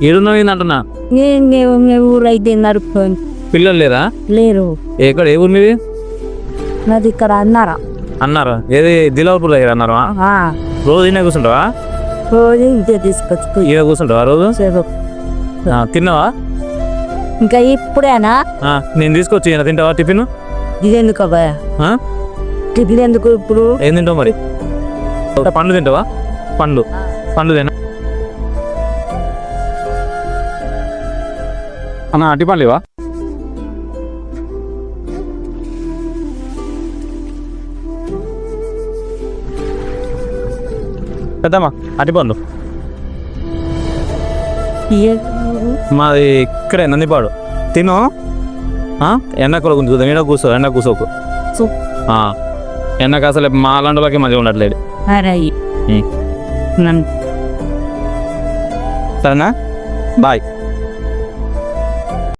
ఏడున్నావు ఏందంటున్నా నేను ఊరైతే నరుక్కొని పిల్లలు లేరా? లేరు. ఎక్కడ ఏ ఊరు మీది? నాది ఇక్కడ అన్నారా అన్నారు ఏది దిలావర్పూర్ దగ్గర అన్నారు. రోజు ఈయన కూర్చుంటావా? రోజు ఇంతే తీసుకొచ్చి ఈయన కూర్చుంటావా రోజు? సేపు. తిన్నావా? ఇంకా ఇప్పుడేనా నేను తీసుకొచ్చి ఈయన తింటావా టిఫిన్? ఇది ఎందుకు అబ్బాయా టిఫిన్ ఎందుకు ఇప్పుడు? ఏం తింటావు మరి? పండ్లు తింటావా? పండ్లు తినా అన్న అట్టి పండ్లు ఇవా? పెద్దమ్మా అట్టి పండ్లు మాది ఇక్కడే నందిపాడు. తిను ఎండకూర కూర్చో ఎండ కూర్చోకు. ఎండకు అసలు మా అలాంటి మంచిగా ఉండట్లేదు. సరేనా బాయ్.